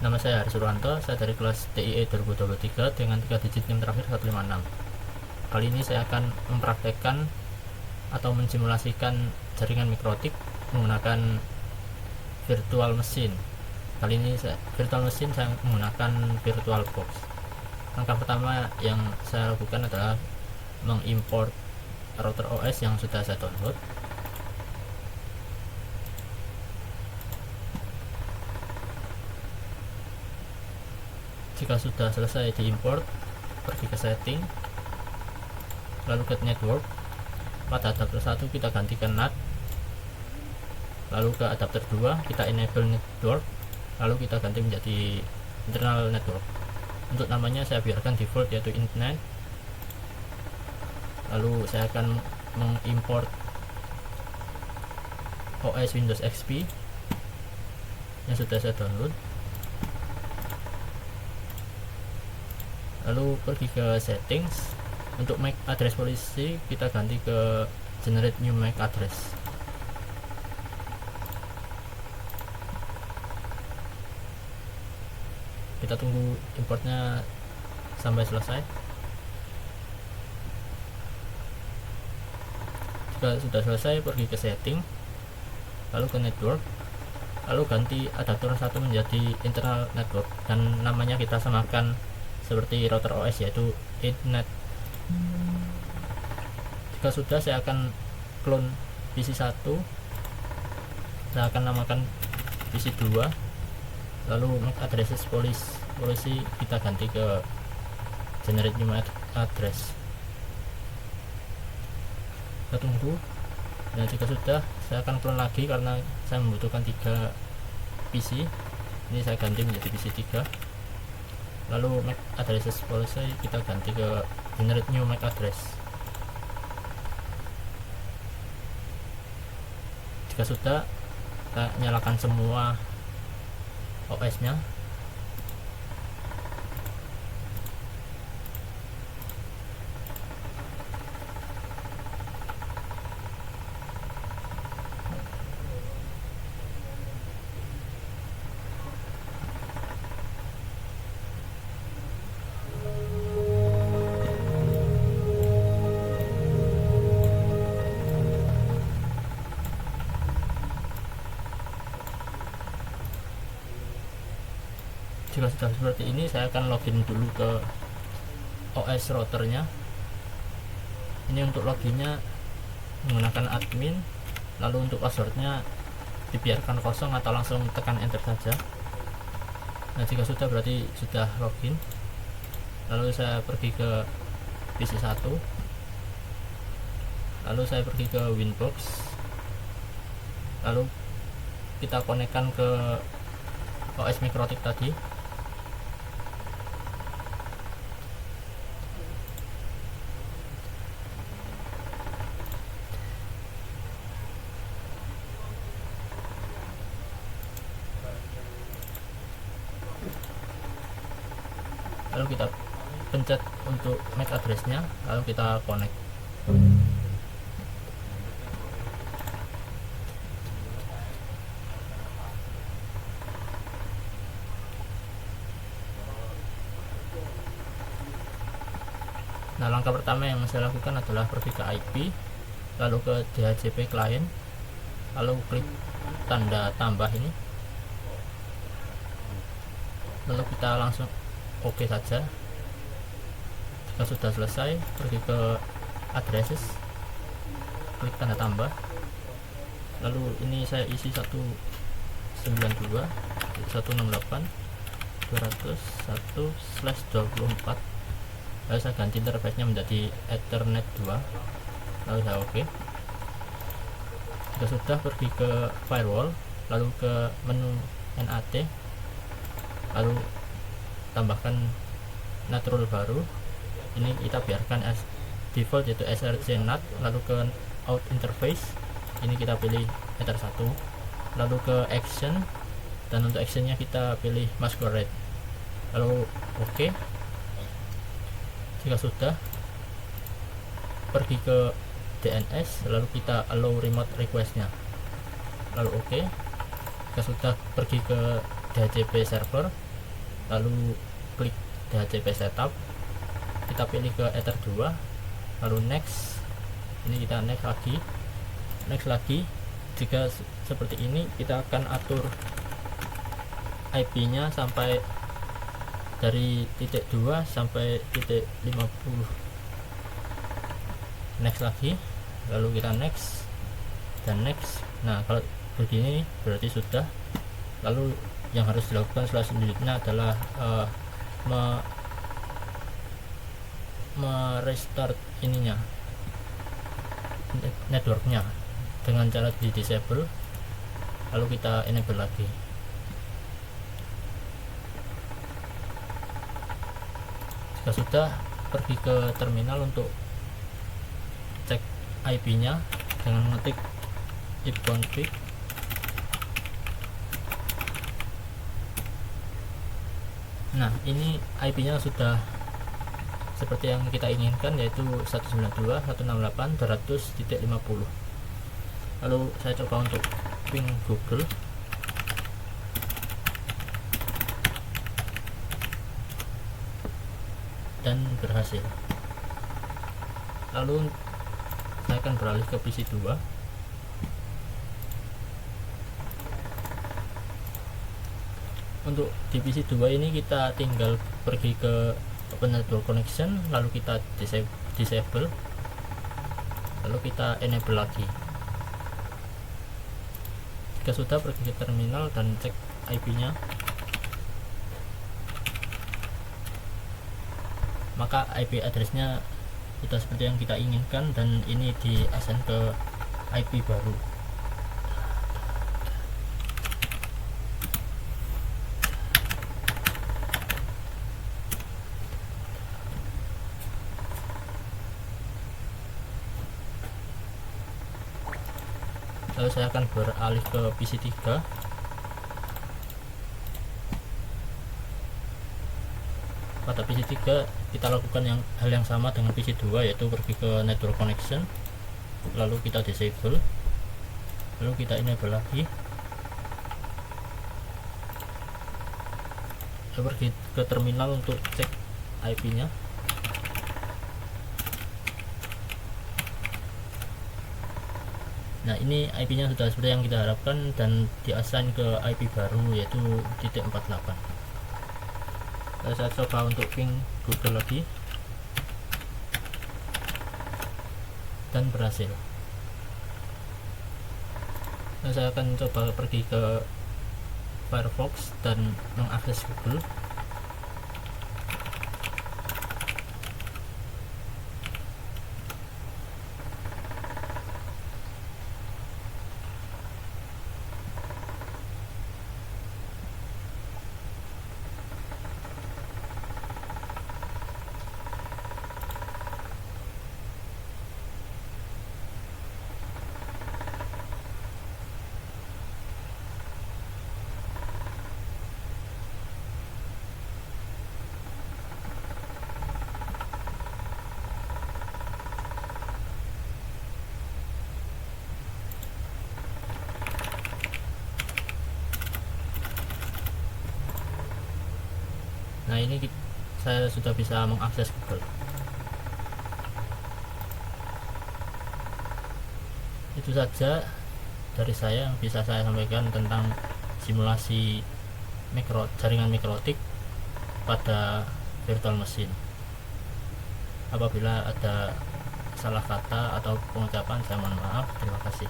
Nama saya Haris Surwanto, saya dari kelas TIE 2023 dengan 3 digit NIM terakhir 156. Kali ini saya akan mempraktekkan atau mensimulasikan jaringan mikrotik menggunakan virtual machine. Kali ini virtual machine saya menggunakan VirtualBox. Langkah pertama yang saya lakukan adalah mengimport router OS yang sudah saya download. Jika sudah selesai diimport, pergi ke setting, lalu ke network. Pada adapter 1 kita ganti ke NAT, lalu ke adapter 2 kita enable network, lalu kita ganti menjadi internal network. Untuk namanya saya biarkan default yaitu internet. Lalu saya akan mengimport OS Windows XP yang sudah saya download. Lalu pergi ke settings. Untuk MAC address policy kita ganti ke generate new MAC address. Kita tunggu importnya sampai selesai. Jika sudah selesai, pergi ke setting, lalu ke network, lalu ganti adapter 1 menjadi internal network dan namanya kita samakan seperti router OS yaitu internet. Jika sudah, saya akan clone PC 1, saya akan namakan PC 2, lalu MAC address policy kita ganti ke generate new MAC address. Kita tunggu. Dan jika sudah, saya akan clone lagi karena saya membutuhkan 3 PC. Ini saya ganti menjadi PC 3. Lalu MAC address policy kita ganti ke generate new MAC address. Jika sudah, kita nyalakan semua OS nya. Jika sudah seperti ini, saya akan login dulu ke OS routernya. Ini untuk loginnya menggunakan admin, lalu untuk passwordnya dibiarkan kosong atau langsung tekan enter saja. Nah, jika sudah berarti sudah login. Lalu saya pergi ke PC 1, lalu saya pergi ke Winbox, lalu kita konekkan ke OS mikrotik tadi. Lalu kita pencet untuk MAC address-nya, lalu kita connect. Nah, langkah pertama yang saya lakukan adalah pergi ke IP, lalu ke DHCP client, lalu klik tanda tambah ini, lalu kita langsung oke saja. Jika sudah selesai, pergi ke addresses, klik tanda tambah, lalu ini saya isi 192.168.201/24, lalu saya ganti interface nya menjadi Ethernet 2, lalu saya oke. Jika sudah, pergi ke firewall, lalu ke menu NAT, lalu tambahkan NAT rule baru. Ini kita biarkan as default yaitu src NAT, lalu ke out interface ini kita pilih Ether 1, lalu ke action, dan untuk actionnya kita pilih masquerade, lalu oke. Jika sudah, pergi ke DNS, lalu kita allow remote request-nya, lalu oke. Jika sudah, pergi ke DHCP server, lalu klik DHCP setup, kita pilih ke Ether 2, lalu next. Ini kita next lagi. Jika seperti ini, kita akan atur IP nya sampai dari titik 2 sampai titik 50. Next lagi, lalu kita next dan next. Nah, kalau begini berarti sudah. Lalu yang harus dilakukan selanjutnya adalah merestart ininya, networknya, dengan cara di disable, lalu kita enable lagi. Jika sudah, pergi ke terminal untuk cek IP nya dengan mengetik ipconfig. Nah, ini IP nya sudah seperti yang kita inginkan, yaitu 192.168.200.50. Lalu saya coba untuk ping Google, dan berhasil. Lalu saya akan beralih ke PC 2. Untuk di PC 2 ini kita tinggal pergi ke Open Network Connection, lalu kita disable, lalu kita enable lagi. Jika sudah, pergi ke terminal dan cek IP nya, maka IP address-nya sudah seperti yang kita inginkan, dan ini di assign ke IP baru. Lalu saya akan beralih ke PC 3. Pada PC 3 kita lakukan hal yang sama dengan PC 2, yaitu pergi ke network connection, lalu kita disable, lalu kita enable lagi, lalu pergi ke terminal untuk cek IP nya. Nah, ini IP nya sudah seperti yang kita harapkan dan diassign ke IP baru, yaitu titik 48. Lalu saya coba untuk ping Google lagi, dan berhasil. Lalu saya akan coba pergi ke Firefox dan mengakses Google. Nah, ini saya sudah bisa mengakses Google. Itu saja dari saya yang bisa saya sampaikan tentang simulasi jaringan mikrotik pada virtual machine. Apabila ada salah kata atau pengucapan, saya mohon maaf. Terima kasih.